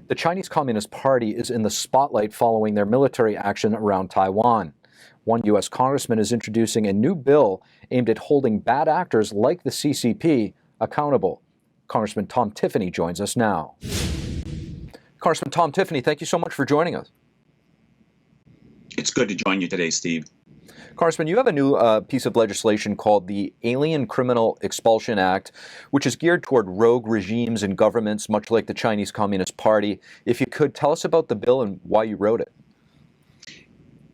The Chinese Communist Party is in the spotlight following their military action around Taiwan. One U.S. congressman is introducing a new bill aimed at holding bad actors like the CCP accountable. Congressman Tom Tiffany joins us now. Congressman Tom Tiffany, thank you so much for joining us. It's good to join you today, Steve. Congressman, you have a new piece of legislation called the Alien Criminal Expulsion Act, which is geared toward rogue regimes and governments, much like the Chinese Communist Party. If you could, tell us about the bill and why you wrote it.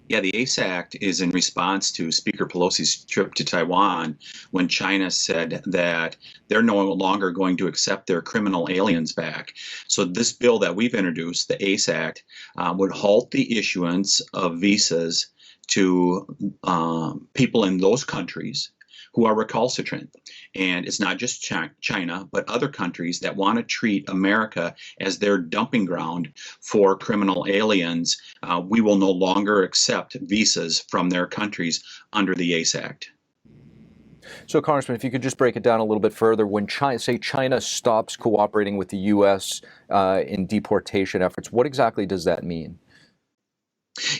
Yeah, the ACE Act is in response to Speaker Pelosi's trip to Taiwan when China said that they're no longer going to accept their criminal aliens back. So this bill that we've introduced, the ACE Act, would halt the issuance of visas to people in those countries who are recalcitrant. And it's not just China, but other countries that want to treat America as their dumping ground for criminal aliens. We will no longer accept visas from their countries under the ACE Act. So, Congressman, if you could just break it down a little bit further, when China stops cooperating with the U.S. In deportation efforts, what exactly does that mean?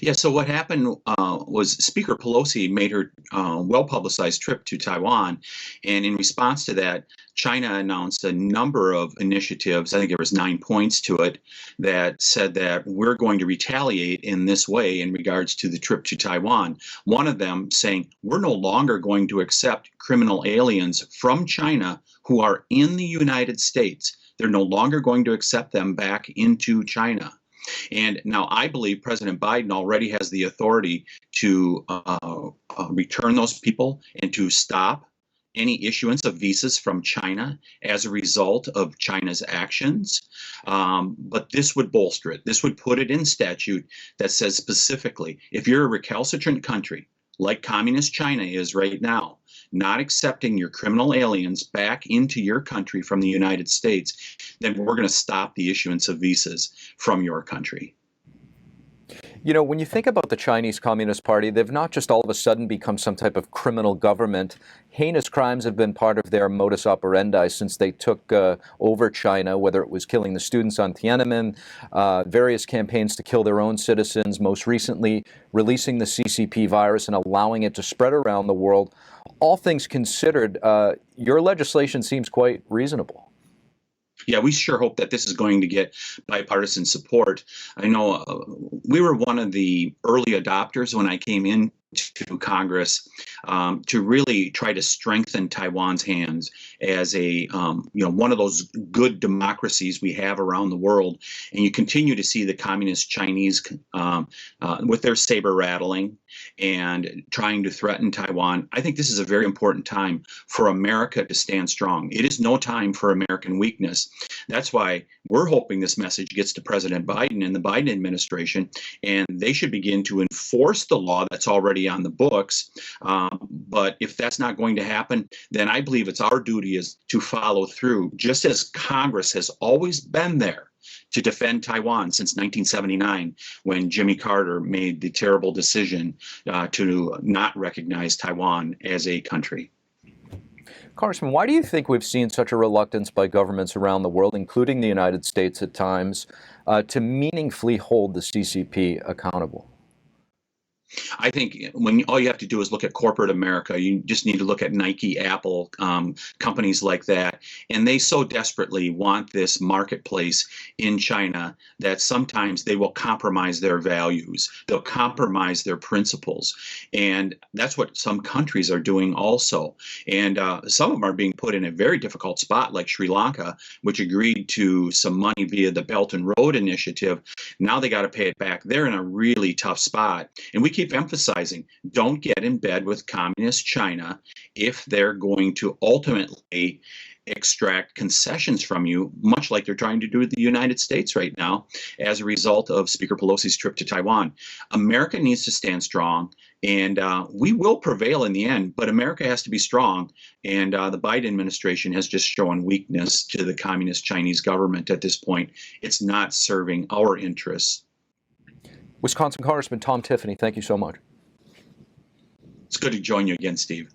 Yeah, so what happened was Speaker Pelosi made her well-publicized trip to Taiwan, and in response to that, China announced a number of initiatives, I think there was 9 points to it, that said that we're going to retaliate in this way in regards to the trip to Taiwan. One of them saying we're no longer going to accept criminal aliens from China who are in the United States. They're no longer going to accept them back into China. And now I believe President Biden already has the authority to return those people and to stop any issuance of visas from China as a result of China's actions. But this would bolster it. This would put it in statute that says specifically, if you're a recalcitrant country, like communist China is right now, not accepting your criminal aliens back into your country from the United States, then we're going to stop the issuance of visas from your country. You know, when you think about the Chinese Communist Party, they've not just all of a sudden become some type of criminal government. Heinous crimes have been part of their modus operandi since they took over China, whether it was killing the students on Tiananmen, various campaigns to kill their own citizens, most recently releasing the CCP virus and allowing it to spread around the world. All things considered, your legislation seems quite reasonable. Yeah, we sure hope that this is going to get bipartisan support. I know we were one of the early adopters when I came into Congress to really try to strengthen Taiwan's hands as a one of those good democracies we have around the world. And you continue to see the communist Chinese with their saber rattling and trying to threaten Taiwan. I think this is a very important time for America to stand strong. It is no time for American weakness. That's why we're hoping this message gets to President Biden and the Biden administration, and they should begin to enforce the law that's already on the books. But if that's not going to happen, then I believe it's our duty is to follow through, just as Congress has always been there to defend Taiwan since 1979, when Jimmy Carter made the terrible decision to not recognize Taiwan as a country. Congressman, why do you think we've seen such a reluctance by governments around the world, including the United States at times, to meaningfully hold the CCP accountable? I think when all you have to do is look at corporate America, you just need to look at Nike, Apple, companies like that. And they so desperately want this marketplace in China that sometimes they will compromise their values. They'll compromise their principles. And that's what some countries are doing also. And some of them are being put in a very difficult spot, like Sri Lanka, which agreed to some money via the Belt and Road Initiative. Now they got to pay it back. They're in a really tough spot. And we keep emphasizing, don't get in bed with communist China if they're going to ultimately extract concessions from you, much like they're trying to do with the United States right now as a result of Speaker Pelosi's trip to Taiwan. America needs to stand strong, and we will prevail in the end, but America has to be strong, and the Biden administration has just shown weakness to the communist Chinese government at this point. It's not serving our interests. Wisconsin Congressman Tom Tiffany, thank you so much. It's good to join you again, Steve.